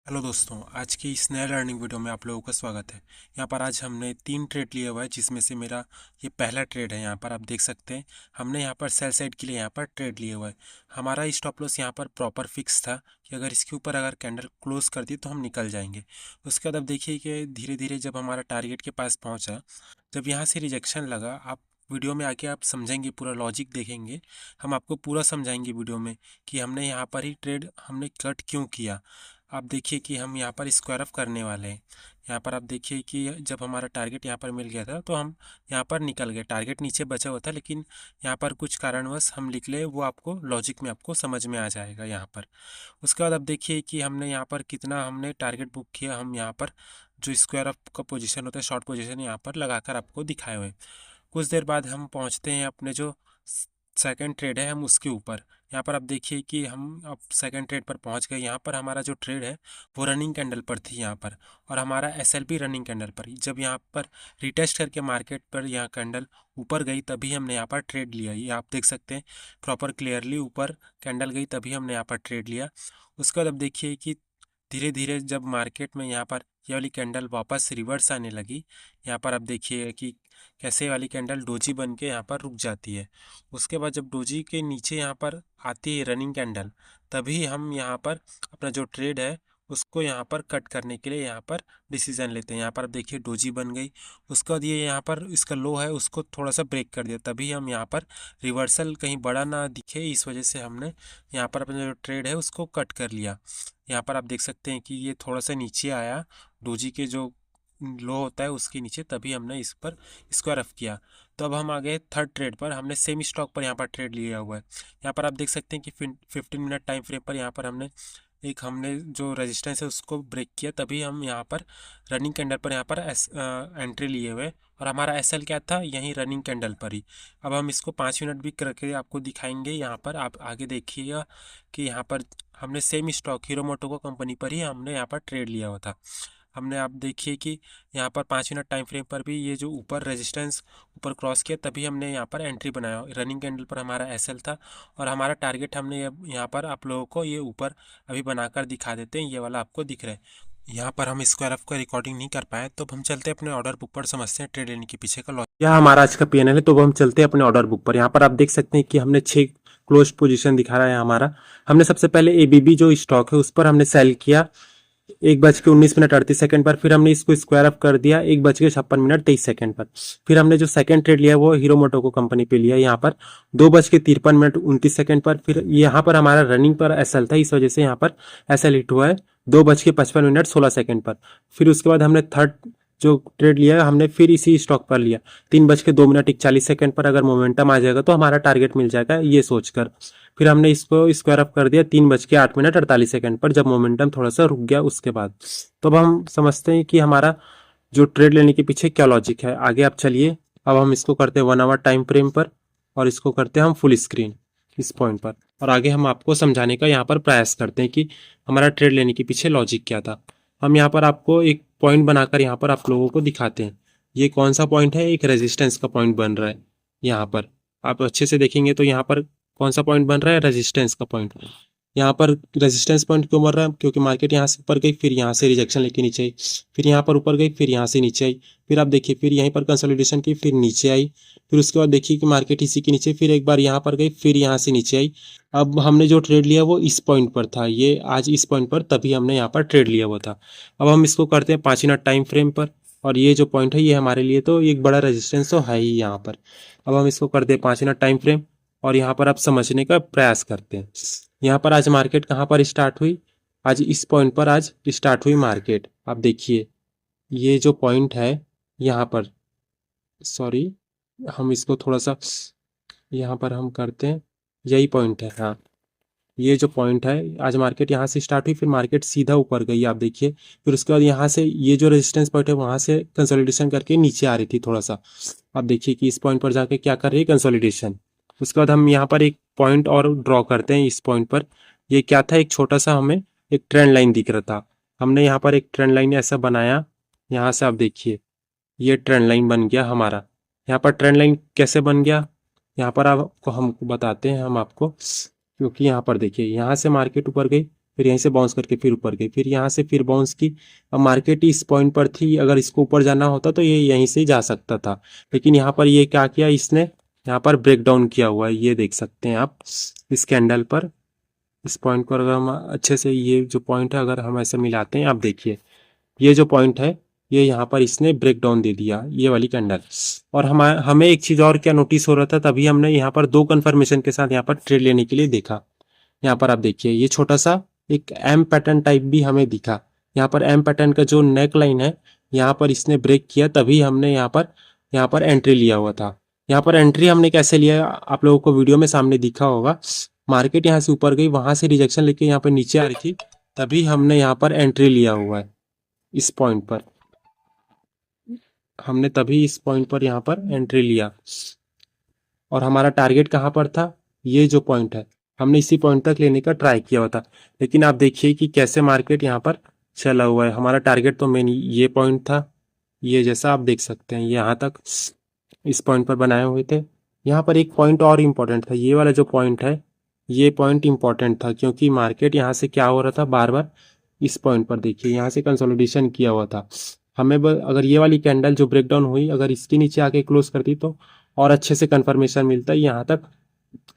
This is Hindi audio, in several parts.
हेलो दोस्तों, आज की इस नए लर्निंग वीडियो में आप लोगों का स्वागत है। यहाँ पर आज हमने 3 ट्रेड लिया हुआ है, जिसमें से मेरा ये पहला ट्रेड है। यहाँ पर आप देख सकते हैं, हमने यहाँ पर सेल साइड के लिए यहाँ पर ट्रेड लिया हुआ है। हमारा स्टॉप लॉस यहाँ पर प्रॉपर फिक्स था कि अगर इसके ऊपर अगर कैंडल क्लोज कर दी तो हम निकल जाएंगे। उसके बाद अब देखिए कि धीरे धीरे जब हमारा टारगेट के पास पहुँचा, जब यहाँ से रिजेक्शन लगा, आप वीडियो में आके आप समझेंगे, पूरा लॉजिक देखेंगे। हम आपको पूरा समझाएंगे वीडियो में कि हमने यहाँ पर ही ट्रेड हमने कट क्यों किया। आप देखिए कि हम यहाँ पर स्क्वायर ऑफ करने वाले हैं। यहाँ पर आप देखिए कि जब हमारा टारगेट यहाँ पर मिल गया था तो हम यहाँ पर निकल गए। टारगेट नीचे बचा हुआ था, लेकिन यहाँ पर कुछ कारणवश हम निकले, वो आपको लॉजिक में आपको समझ में आ जाएगा यहाँ पर। उसके बाद अब देखिए कि हमने यहाँ पर कितना हमने टारगेट बुक किया। हम यहाँ पर जो स्क्वायर ऑफ का पोजीशन होता है, शॉर्ट पोजीशन, यहाँ पर लगाकर आपको दिखाए हुए हैं। कुछ देर बाद हम पहुँचते हैं अपने जो सेकंड ट्रेड है, हम उसके ऊपर। यहाँ पर आप देखिए कि हम अब सेकंड ट्रेड पर पहुँच गए। यहाँ पर हमारा जो ट्रेड है वो रनिंग कैंडल पर थी यहाँ पर, और हमारा एसएलपी रनिंग कैंडल पर। जब यहाँ पर रिटेस्ट करके मार्केट पर यहाँ कैंडल ऊपर गई, तभी हमने यहाँ पर ट्रेड लिया। ये आप देख सकते हैं प्रॉपर क्लियरली, ऊपर कैंडल गई तभी हमने यहाँ पर ट्रेड लिया। उसके बाद अब देखिए कि धीरे धीरे जब मार्केट में यहाँ पर ये वाली कैंडल वापस रिवर्स आने लगी, यहाँ पर आप देखिए कि कैसे वाली कैंडल डोजी बन के यहाँ पर रुक जाती है। उसके बाद जब डोजी के नीचे यहाँ पर आती है रनिंग कैंडल, तभी हम यहाँ पर अपना जो ट्रेड है उसको यहाँ पर कट करने के लिए यहाँ पर डिसीजन लेते हैं। यहाँ पर आप देखिए डोजी बन गई। उसके बाद ये यहाँ पर इसका लो है उसको थोड़ा सा ब्रेक कर दिया, तभी हम यहाँ पर रिवर्सल कहीं बड़ा ना दिखे, इस वजह से हमने यहाँ पर अपना जो ट्रेड है उसको कट कर लिया। यहाँ पर आप देख सकते हैं कि ये थोड़ा सा नीचे आया, डोजी के जो लो होता है उसके नीचे, तभी हमने इस पर स्क्वायर ऑफ किया। तो अब हम आ गए थर्ड ट्रेड पर। हमने सेम स्टॉक पर यहाँ पर ट्रेड लिया हुआ है। यहाँ पर आप देख सकते हैं कि 15 मिनट टाइम फ्रेम पर यहाँ पर हमने जो रेजिस्टेंस है उसको ब्रेक किया, तभी हम यहाँ पर रनिंग कैंडल पर यहाँ पर एंट्री लिए हुए। और हमारा एसएल क्या था, यहीं रनिंग कैंडल पर ही। अब हम इसको 5 मिनट भी करके आपको दिखाएंगे। यहाँ पर आप आगे देखिएगा कि यहाँ पर हमने सेम स्टॉक हीरो मोटोको कंपनी पर ही हमने यहाँ पर ट्रेड लिया हुआ था। हमने, आप देखिए कि यहाँ पर 5 मिनट टाइम फ्रेम पर भी ये जो ऊपर रेजिस्टेंस ऊपर क्रॉस किया, तभी हमने यहाँ पर एंट्री बनाया। रनिंग कैंडल पर हमारा एसएल था, और हमारा टारगेट हमने यहाँ पर आप लोगों को ये ऊपर अभी बनाकर दिखा देते हैं। ये वाला आपको दिख रहा है। यहाँ पर हम स्क्वायर ऑफ का रिकॉर्डिंग नहीं कर पाए, तो अब हम चलते हैं अपने ऑर्डर बुक पर, समझते हैं ट्रेड लेने के पीछे का लॉजिक। यह हमारा आज का पीएनएल है, तो अब हम चलते हैं अपने ऑर्डर बुक पर। यहाँ पर आप देख सकते हैं कि हमने 6 क्लोज पोजीशन दिखा रहा है हमारा। हमने सबसे पहले एबीबी जो स्टॉक है उस पर हमने सेल किया 1:19:38 पर। फिर हमने इसको स्क्वायर अप कर दिया 1:56:23 पर। फिर हमने जो सेकंड ट्रेड लिया वो हीरो मोटोको कंपनी पे लिया, यहाँ पर 2:53:29 पर। फिर यहाँ पर हमारा रनिंग पर एसएल था, इस वजह से यहाँ पर एसएल हिट हुआ है 2:55:16 पर। फिर उसके बाद हमने थर्ड जो ट्रेड लिया हमने फिर इसी स्टॉक पर लिया 3:02:41 पर। अगर मोमेंटम आ जाएगा तो हमारा टारगेट मिल जाएगा, ये सोचकर। फिर हमने इसको स्क्वायर अप कर दिया 3:08:48 पर, जब मोमेंटम थोड़ा सा रुक गया उसके बाद। तो अब हम समझते हैं कि हमारा जो ट्रेड लेने के पीछे क्या लॉजिक है। आगे आप चलिए, अब हम इसको करते हैं 1 आवर टाइम फ्रेम पर, और इसको करते हैं हम फुल स्क्रीन इस पॉइंट पर। और आगे हम आपको समझाने का यहाँ पर प्रयास करते हैं कि हमारा ट्रेड लेने के पीछे लॉजिक क्या था। हम यहाँ पर आपको एक पॉइंट बनाकर यहाँ पर आप लोगों को दिखाते हैं। ये कौन सा पॉइंट है, एक रेजिस्टेंस का पॉइंट बन रहा है। यहाँ पर आप अच्छे से देखेंगे तो यहाँ पर कौन सा पॉइंट बन रहा है, रेजिस्टेंस का पॉइंट। यहाँ पर रेजिस्टेंस पॉइंट क्यों बन रहा है, क्योंकि मार्केट यहाँ से ऊपर गई, फिर यहाँ से रिजेक्शन लेके नीचे आई, फिर यहाँ पर ऊपर गई, फिर यहाँ से नीचे आई, फिर आप देखिए फिर यहीं पर कंसोलिडेशन की, फिर नीचे आई। फिर उसके बाद देखिए कि मार्केट इसी के नीचे फिर एक बार यहाँ पर गई, फिर यहाँ से नीचे आई। अब हमने जो ट्रेड लिया वो इस पॉइंट पर था, ये आज इस पॉइंट पर, तभी हमने यहाँ पर ट्रेड लिया हुआ था। अब हम इसको करते हैं 5 मिनट टाइम फ्रेम पर, और ये जो पॉइंट है ये हमारे लिए तो एक बड़ा रेजिस्टेंस तो है ही यहाँ पर। अब हम इसको करते हैं 5 मिनट टाइम फ्रेम, और यहाँ पर आप समझने का प्रयास करते हैं। यहाँ पर आज मार्केट कहाँ पर स्टार्ट हुई, आज इस पॉइंट पर आज स्टार्ट हुई मार्केट। आप देखिए ये जो पॉइंट है यहाँ पर, सॉरी हम इसको थोड़ा सा यहाँ पर हम करते हैं, यही पॉइंट है। हाँ, ये जो पॉइंट है आज मार्केट यहाँ से स्टार्ट हुई, फिर मार्केट सीधा ऊपर गई, आप देखिए। फिर उसके बाद यहाँ से ये जो रेजिस्टेंस पॉइंट है वहाँ से कंसोलिडेशन करके नीचे आ रही थी थोड़ा सा। आप देखिए कि इस पॉइंट पर जाके क्या कर रही है, कंसोलिडेशन। उसके बाद हम यहाँ पर एक पॉइंट और ड्रॉ करते हैं इस पॉइंट पर। ये क्या था, एक छोटा सा हमें एक ट्रेंड लाइन दिख रहा था। हमने यहाँ पर एक ट्रेंड लाइन ऐसा बनाया, यहाँ से आप देखिए ये ट्रेंड लाइन बन गया हमारा। यहाँ पर ट्रेंड लाइन कैसे बन गया, यहाँ पर आपको हम बताते हैं हम आपको। क्योंकि यहाँ पर देखिए यहाँ से मार्केट ऊपर गई, फिर यहीं से बाउंस करके फिर ऊपर गई, फिर यहाँ से फिर बाउंस की। अब मार्केट इस पॉइंट पर थी, अगर इसको ऊपर जाना होता तो ये यहीं से जा सकता था, लेकिन यहाँ पर ये क्या किया इसने, यहाँ पर ब्रेक डाउन किया हुआ है, ये देख सकते हैं आप इस कैंडल पर। इस पॉइंट पर अगर हम अच्छे से ये जो पॉइंट है अगर हम ऐसे मिलाते हैं, आप देखिए ये जो पॉइंट है ये यहाँ पर इसने ब्रेक डाउन दे दिया, ये वाली कैंडल। और हमें एक चीज और क्या नोटिस हो रहा था, तभी हमने यहाँ पर 2 कन्फर्मेशन के साथ यहाँ पर ट्रेड लेने के लिए देखा। यहाँ पर आप देखिए ये छोटा सा एक एम पैटर्न टाइप भी हमें दिखा। यहाँ पर एम पैटर्न का जो नेक लाइन है यहाँ पर इसने ब्रेक किया, तभी हमने यहाँ पर एंट्री लिया हुआ था। यहाँ पर एंट्री हमने कैसे लिया आप लोगों को वीडियो में सामने दिखा होगा। मार्केट यहाँ से ऊपर गई, वहां से रिजेक्शन लेके यहाँ पर नीचे आ रही थी, तभी हमने यहाँ पर एंट्री लिया हुआ है। इस पॉइंट पर हमने तभी इस पॉइंट पर यहाँ पर एंट्री लिया, और हमारा टारगेट कहाँ पर था, ये जो पॉइंट है हमने इसी पॉइंट तक लेने का ट्राई किया हुआ था। लेकिन आप देखिए कि कैसे मार्केट यहाँ पर चला हुआ है। हमारा टारगेट तो मेन ये पॉइंट था, ये जैसा आप देख सकते हैं यहाँ तक इस पॉइंट पर बनाए हुए थे। यहाँ पर एक पॉइंट और इम्पोर्टेंट था, ये वाला जो पॉइंट है ये पॉइंट इम्पोर्टेंट था, क्योंकि मार्केट यहाँ से क्या हो रहा था, बार बार इस पॉइंट पर देखिए यहाँ से कंसोलिडेशन किया हुआ था। हमें अगर ये वाली कैंडल जो ब्रेकडाउन हुई अगर इसके नीचे आके क्लोज करती तो और अच्छे से कंफर्मेशन मिलता है यहाँ तक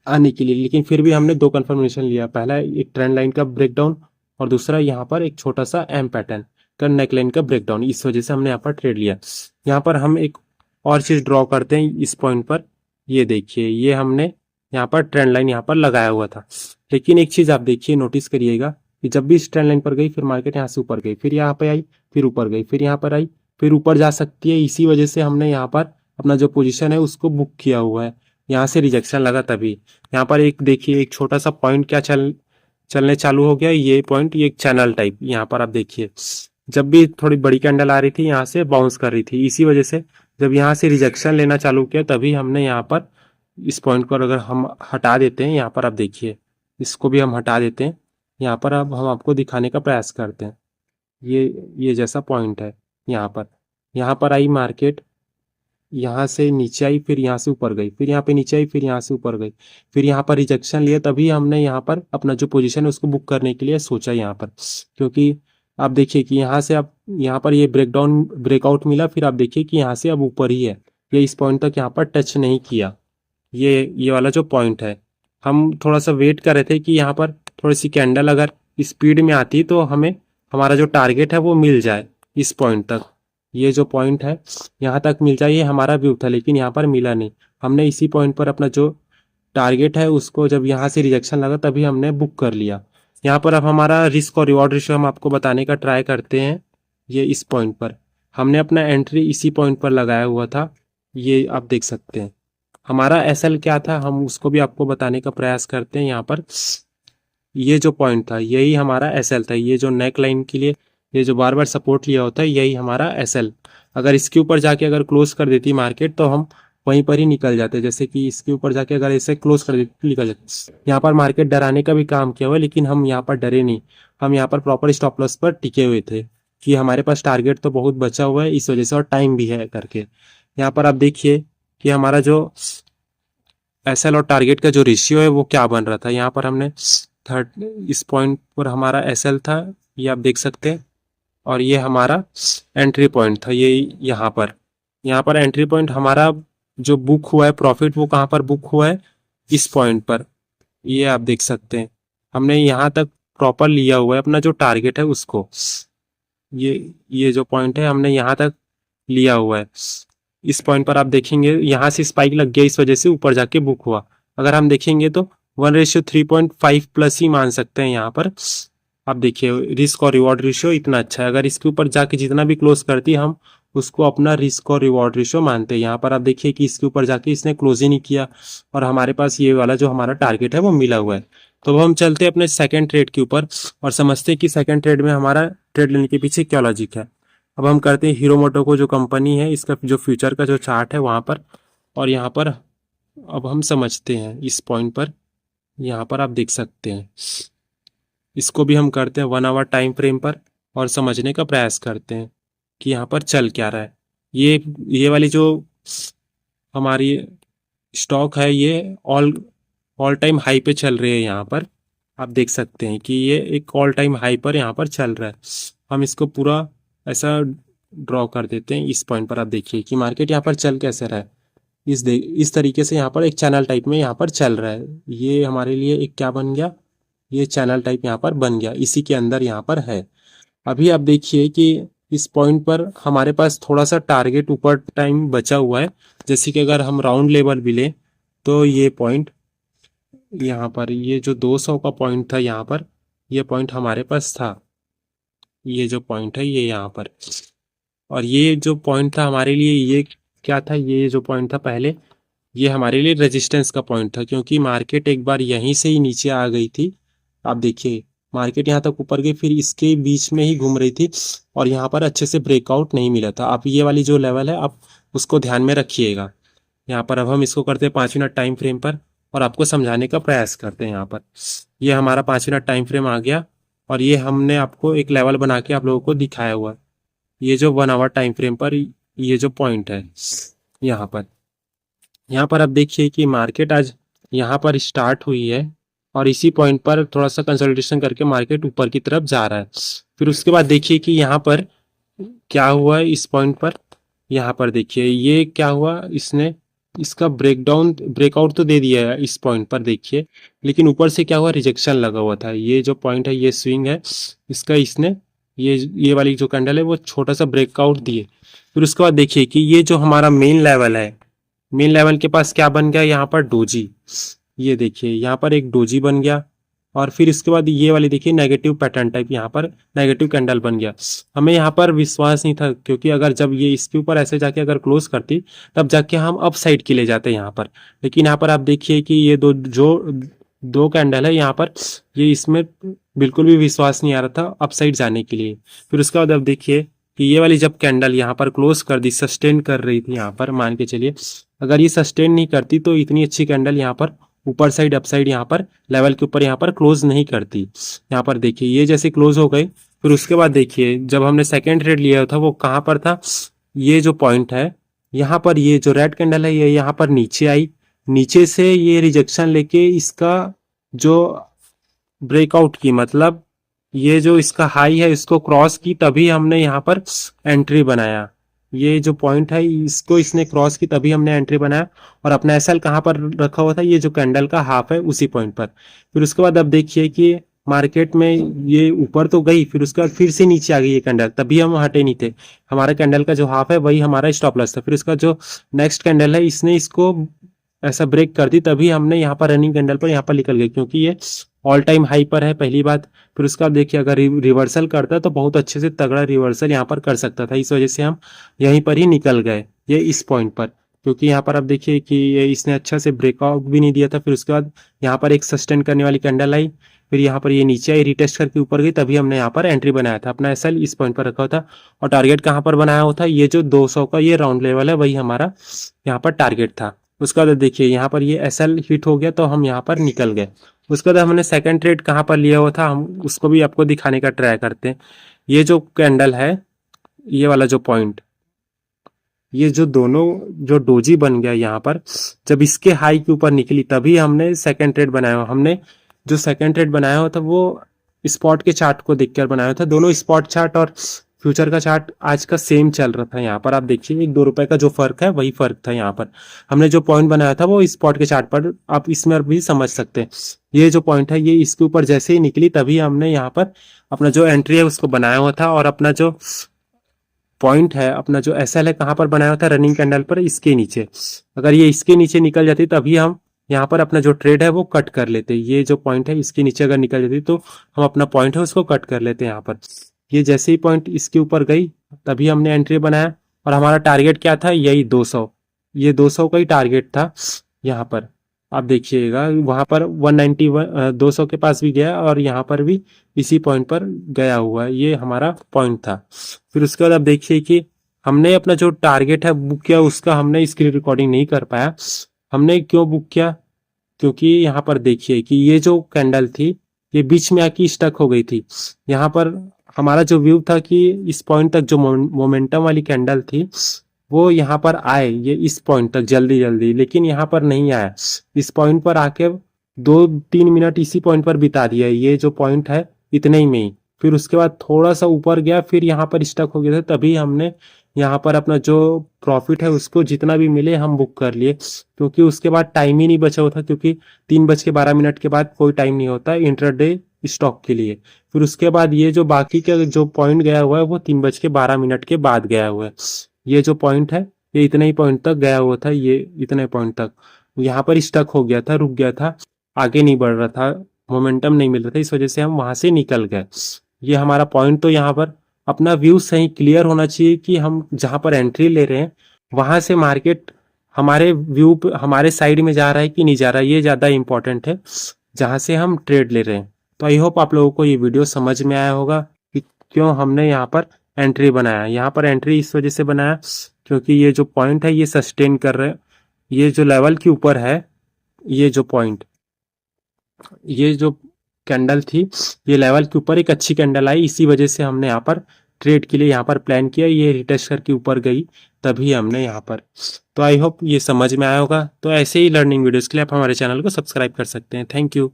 आने के लिए। लेकिन फिर भी हमने 2 कंफर्मेशन लिया, पहला एक ट्रेंड लाइन का ब्रेकडाउन और दूसरा यहाँ पर एक छोटा सा एम पैटर्न का नेक लाइन का ब्रेकडाउन। इस वजह से हमने यहाँ पर ट्रेड लिया। यहाँ पर हम एक और चीज ड्रॉ करते हैं इस पॉइंट पर, ये देखिए ये हमने यहाँ पर ट्रेंड लाइन यहाँ पर लगाया हुआ था। लेकिन एक चीज आप देखिए नोटिस करिएगा कि जब भी इस ट्रेंड लाइन पर गई फिर मार्केट यहाँ से ऊपर गई, फिर यहाँ पे आई, फिर ऊपर गई, फिर यहाँ पर आई, फिर ऊपर जा सकती है। इसी वजह से हमने यहाँ पर अपना जो पोजीशन है उसको बुक किया हुआ है। यहाँ से रिजेक्शन लगा तभी यहाँ पर एक देखिए एक छोटा सा पॉइंट क्या चलने चालू हो गया, ये पॉइंट ये एक चैनल टाइप। यहाँ पर आप देखिए जब भी थोड़ी बड़ी कैंडल आ रही थी यहाँ से बाउंस कर रही थी, इसी वजह से जब यहाँ से रिजेक्शन लेना चालू किया तभी हमने यहाँ पर इस पॉइंट को अगर हम हटा देते हैं, यहाँ पर आप देखिए इसको भी हम हटा देते हैं। यहाँ पर अब हम आपको दिखाने का प्रयास करते हैं, ये जैसा पॉइंट है यहाँ पर आई मार्केट, यहाँ से नीचे आई, फिर यहाँ से ऊपर गई, फिर यहाँ पे नीचे आई, फिर यहाँ से ऊपर गई, फिर यहाँ पर रिजेक्शन लिया, तभी हमने यहाँ पर अपना जो पोजीशन है उसको बुक करने के लिए सोचा यहाँ पर। क्योंकि आप देखिए कि यहाँ से आप यहाँ पर ये ब्रेकआउट मिला, फिर आप देखिए कि यहाँ से अब ऊपर ही है, ये इस पॉइंट तक यहाँ पर टच नहीं किया। ये वाला जो पॉइंट है हम थोड़ा सा वेट कर रहे थे कि यहाँ पर थोड़ी सी कैंडल अगर स्पीड में आती तो हमें हमारा जो टारगेट है वो मिल जाए इस पॉइंट तक। ये जो पॉइंट है यहाँ तक मिल जाए, ये हमारा व्यू था, लेकिन यहाँ पर मिला नहीं। हमने इसी पॉइंट पर अपना जो टारगेट है उसको जब यहाँ से रिजेक्शन लगा तभी हमने बुक कर लिया। यहाँ पर अब हमारा रिस्क और रिवॉर्ड रेशियो हम आपको बताने का ट्राई करते हैं। ये इस पॉइंट पर हमने अपना एंट्री इसी पॉइंट पर लगाया हुआ था, ये आप देख सकते हैं। हमारा एसएल क्या था हम उसको भी आपको बताने का प्रयास करते हैं। यहाँ पर ये जो पॉइंट था यही हमारा एसएल था, ये जो नेक लाइन के लिए ये जो बार बार सपोर्ट लिया होता है यही हमारा एसएल। अगर इसके ऊपर जाके अगर क्लोज कर देती मार्केट तो हम वहीं पर ही निकल जाते, जैसे कि इसके ऊपर जाके अगर ऐसे क्लोज कर देती निकल जाते। यहाँ पर मार्केट डराने का भी काम किया हुआ है, लेकिन हम यहाँ पर डरे नहीं, हम यहाँ पर प्रॉपर स्टॉप लॉस पर टिके हुए थे कि हमारे पास टारगेट तो बहुत बचा हुआ है इस वजह से, और टाइम भी है करके। यहाँ पर आप देखिए कि हमारा जो एसएल और टारगेट का जो रेशियो है वो क्या बन रहा था। यहाँ पर हमने इस पॉइंट पर हमारा एसएल था, ये आप देख सकते हैं, और ये हमारा एंट्री पॉइंट था, ये यहाँ पर एंट्री पॉइंट हमारा जो बुक हुआ है प्रॉफिट वो कहाँ पर बुक हुआ है, इस पॉइंट पर। ये आप देख सकते हैं हमने यहाँ तक प्रॉपर लिया हुआ है अपना जो टारगेट है उसको। ये जो पॉइंट है हमने यहाँ तक लिया हुआ है। इस पॉइंट पर आप देखेंगे यहाँ से स्पाइक लग गया, इस वजह से ऊपर जाके बुक हुआ। अगर हम देखेंगे तो 1:3.5 प्लस ही मान सकते हैं। यहाँ पर आप देखिए रिस्क और रिवॉर्ड रेशियो इतना अच्छा है, अगर इसके ऊपर जाके जितना भी क्लोज करती हम उसको अपना रिस्क और रिवॉर्ड रेशियो मानते हैं। यहाँ पर आप देखिए कि इसके ऊपर जाके इसने क्लोज ही नहीं किया और हमारे पास ये वाला जो हमारा टारगेट है वो मिला हुआ है। तो अब हम चलते हैं अपने सेकंड ट्रेड के ऊपर और समझते हैं कि सेकंड ट्रेड में हमारा ट्रेड लेने के पीछे क्या लॉजिक है। अब हम करते हैं हीरो मोटो जो कंपनी है इसका जो फ्यूचर का जो चार्ट है वहाँ पर, और यहाँ पर अब हम समझते हैं इस पॉइंट पर। यहाँ पर आप देख सकते हैं इसको भी हम करते हैं 1 आवर टाइम फ्रेम पर और समझने का प्रयास करते हैं कि यहाँ पर चल क्या रहा है। ये वाली जो हमारी स्टॉक है ये ऑल टाइम हाई पे चल रही है यहाँ पर, आप देख सकते हैं कि ये एक ऑल टाइम हाई पर यहाँ पर चल रहा है। हम इसको पूरा ऐसा ड्रॉ कर देते हैं। इस पॉइंट पर आप देखिए कि मार्केट यहाँ पर चल कैसे रहा है। इस तरीके से यहाँ पर एक चैनल टाइप में यहाँ पर चल रहा है। ये हमारे लिए एक क्या बन गया, ये चैनल टाइप यहाँ पर बन गया, इसी के अंदर यहाँ पर है। अभी आप देखिए कि इस पॉइंट पर हमारे पास थोड़ा सा टारगेट ऊपर टाइम बचा हुआ है। जैसे कि अगर हम राउंड लेवल भी लें तो ये पॉइंट यहाँ पर, ये जो 200 का पॉइंट था यहाँ पर, ये पॉइंट हमारे पास था। ये जो पॉइंट है ये यहाँ पर, और ये जो पॉइंट था हमारे लिए, ये क्या था, ये जो पॉइंट था पहले, ये हमारे लिए रेजिस्टेंस का पॉइंट था, क्योंकि मार्केट एक बार यहीं से ही नीचे आ गई थी। आप देखिए मार्केट यहाँ तक ऊपर गई, फिर इसके बीच में ही घूम रही थी और यहाँ पर अच्छे से ब्रेकआउट नहीं मिला था। आप ये वाली जो लेवल है आप उसको ध्यान में रखिएगा। यहाँ पर अब हम इसको करते हैं 5 मिनट टाइम फ्रेम पर और आपको समझाने का प्रयास करते हैं। यहाँ पर ये हमारा 5 मिनट टाइम फ्रेम आ गया और ये हमने आपको एक लेवल बना के आप लोगों को दिखाया हुआ है। ये जो 1 आवर टाइम फ्रेम पर ये जो पॉइंट है यहाँ पर आप देखिए कि मार्केट आज यहाँ पर स्टार्ट हुई है और इसी पॉइंट पर थोड़ा सा कंसोलिडेशन करके मार्केट ऊपर की तरफ जा रहा है। फिर उसके बाद देखिए कि यहाँ पर क्या हुआ है। इस पॉइंट पर यहाँ पर देखिए ये क्या हुआ, इसने इसका ब्रेकआउट तो दे दिया है इस पॉइंट पर देखिए, लेकिन ऊपर से क्या हुआ, रिजेक्शन लगा हुआ था। ये जो पॉइंट है ये स्विंग है इसका, इसने ये वाली जो कैंडल है वो छोटा सा ब्रेकआउट दिए। फिर उसके बाद देखिए कि ये जो हमारा मेन लेवल है, मेन लेवल के पास क्या बन गया, यहाँ पर डोजी। ये देखिए यहाँ पर एक डोजी बन गया और फिर इसके बाद ये वाली देखिए नेगेटिव पैटर्न टाइप, यहाँ पर नेगेटिव कैंडल बन गया। हमें यहाँ पर विश्वास नहीं था, क्योंकि अगर जब ये इसके ऊपर ऐसे जाके अगर क्लोज करती तब जाके हम अप साइड के ले जाते यहाँ पर। लेकिन यहाँ पर आप देखिए कि ये दो कैंडल है यहाँ पर, ये इसमें बिल्कुल भी विश्वास नहीं आ रहा था अप साइड जाने के लिए। फिर उसके बाद अब देखिए कि ये वाली जब कैंडल यहाँ पर क्लोज कर दी, सस्टेन कर रही थी यहाँ पर, मान के चलिए अगर ये सस्टेन नहीं करती तो इतनी अच्छी कैंडल यहाँ पर ऊपर साइड अप साइड यहाँ पर लेवल के ऊपर यहाँ पर क्लोज नहीं करती। यहाँ पर देखिए ये जैसे क्लोज हो गई, फिर उसके बाद देखिए जब हमने सेकेंड ट्रेड लिया था वो कहाँ पर था, ये जो पॉइंट है यहाँ पर, ये जो रेड कैंडल है ये यहाँ पर नीचे आई, नीचे से ये रिजेक्शन लेके इसका जो ब्रेकआउट की, मतलब ये जो इसका हाई है इसको क्रॉस की, तभी हमने यहाँ पर एंट्री बनाया। ये जो पॉइंट है इसको इसने क्रॉस की तभी हमने एंट्री बनाया और अपना एसएल कहाँ पर रखा हुआ था, ये जो कैंडल का हाफ है उसी पॉइंट पर। फिर उसके बाद अब देखिए कि मार्केट में ये ऊपर तो गई, फिर उसके बाद फिर से नीचे आ गई ये कैंडल, तभी हम हटे नहीं थे। हमारा कैंडल का जो हाफ है वही हमारा स्टॉप लॉस था। फिर उसका जो नेक्स्ट कैंडल है इसने इसको ऐसा ब्रेक कर दी, तभी हमने यहाँ पर रनिंग कैंडल पर यहाँ पर निकल गए, क्योंकि ये ऑल टाइम हाई पर है पहली बात। फिर उसका देखिए अगर रिवर्सल करता तो बहुत अच्छे से तगड़ा रिवर्सल यहाँ पर कर सकता था, इस वजह से हम यहीं पर ही निकल गए ये इस पॉइंट पर, क्योंकि यहाँ पर आप देखिए कि ये इसने अच्छा से ब्रेकआउट भी नहीं दिया था। फिर उसके बाद यहाँ पर एक सस्टेन करने वाली कैंडल आई, फिर यहाँ पर ये नीचे आई, रिटेस्ट करके ऊपर गई, तभी हमने यहाँ पर एंट्री बनाया था। अपना एसएल इस पॉइंट पर रखा हुआ था और टारगेट कहाँ पर बनाया हुआ था, ये जो 200 का ये राउंड लेवल है वही हमारा यहाँ पर टारगेट था। उसके बाद देखिए यहाँ पर ये एसएल हिट हो गया तो हम यहाँ पर निकल गए। उसके बाद हमने सेकंड ट्रेड कहाँ पर लिया हुआ था, हम उसको भी आपको दिखाने का ट्राई करते हैं। ये जो कैंडल है, ये वाला जो पॉइंट, ये जो दोनों जो डोजी बन गया यहाँ पर, जब इसके हाई के ऊपर निकली तभी हमने सेकंड ट्रेड बनाया हुआ। हमने जो सेकंड ट्रेड बनाया हुआ था वो स्पॉट के चार्ट को देखकर बनाया हुआ था। दोनों स्पॉट चार्ट और फ्यूचर का चार्ट आज का सेम चल रहा था। यहाँ पर आप देखिए 1-2 रुपए का जो फर्क है वही फर्क था। यहाँ पर हमने जो पॉइंट बनाया था वो स्पॉट के चार्ट पर आप इसमें भी समझ सकते हैं। ये जो पॉइंट है ये इसके ऊपर जैसे ही निकली तभी हमने यहाँ पर अपना जो एंट्री है उसको बनाया हुआ था, और अपना जो पॉइंट है, अपना जो एसएल है कहाँ पर बनाया हुआ था, रनिंग कैंडल पर इसके नीचे। अगर ये इसके नीचे निकल जाती तभी हम यहाँ पर अपना जो ट्रेड है वो कट कर लेते। ये जो पॉइंट है इसके नीचे अगर निकल जाती तो हम अपना पॉइंट है उसको कट कर लेते। यहाँ पर ये जैसे ही पॉइंट इसके ऊपर गई तभी हमने एंट्री बनाया और हमारा टारगेट क्या था, यही 200, ये 200 का ही टारगेट था। यहाँ पर आप देखिएगा वहां पर 191 200 के पास भी गया और यहाँ पर भी इसी पॉइंट पर गया हुआ है, ये हमारा पॉइंट था। फिर उसके बाद आप देखिए कि हमने अपना जो टारगेट है बुक किया, उसका हमने स्क्रीन रिकॉर्डिंग नहीं कर पाया। हमने क्यों बुक किया, क्योंकि यहाँ पर देखिए कि ये जो कैंडल थी ये बीच में आके स्टक हो गई थी। यहाँ पर हमारा जो व्यू था कि इस पॉइंट तक जो मोमेंटम वाली कैंडल थी वो यहाँ पर आए, ये इस पॉइंट तक जल्दी जल्दी, लेकिन यहाँ पर नहीं आया। इस पॉइंट पर आके 2-3 मिनट इसी पॉइंट पर बिता दिया, ये जो पॉइंट है इतने ही में ही। फिर उसके बाद थोड़ा सा ऊपर गया, फिर यहाँ पर स्टक हो गया था, तभी हमने यहाँ पर अपना जो प्रॉफिट है उसको जितना भी मिले हम बुक कर लिए, क्योंकि उसके बाद टाइम ही नहीं बचा हुआ था, क्योंकि 3:12 के बाद कोई टाइम नहीं होता इंट्राडे स्टॉक के लिए। फिर उसके बाद ये जो बाकी का जो पॉइंट गया हुआ है वो 3:12 के बाद गया हुआ है। ये जो पॉइंट है ये इतने ही पॉइंट तक गया हुआ था, ये इतने पॉइंट तक यहाँ पर स्टक हो गया था, रुक गया था, आगे नहीं बढ़ रहा था, मोमेंटम नहीं मिल रहा था, इस वजह से हम वहां से निकल गए। ये हमारा पॉइंट। तो यहाँ पर अपना व्यू सही क्लियर होना चाहिए कि हम जहां पर एंट्री ले रहे हैं वहां से मार्केट हमारे व्यू पे हमारे साइड में जा रहा है कि नहीं जा रहा है, ये ज्यादा इंपॉर्टेंट है जहां से हम ट्रेड ले रहे हैं। तो आई होप आप लोगों को ये वीडियो समझ में आया होगा कि क्यों हमने यहाँ पर एंट्री बनाया। यहाँ पर एंट्री इस वजह से बनाया क्योंकि ये जो पॉइंट है ये सस्टेन कर रहे हैं, ये जो लेवल के ऊपर है, ये जो पॉइंट, ये जो कैंडल थी ये लेवल के ऊपर एक अच्छी कैंडल आई, इसी वजह से हमने यहाँ पर ट्रेड के लिए यहाँ पर प्लान किया, ये रिटेस्ट करके ऊपर गई तभी हमने यहाँ पर। तो आई होप ये समझ में आया होगा। तो ऐसे ही लर्निंग वीडियोस के लिए आप हमारे चैनल को सब्सक्राइब कर सकते हैं। Thank you.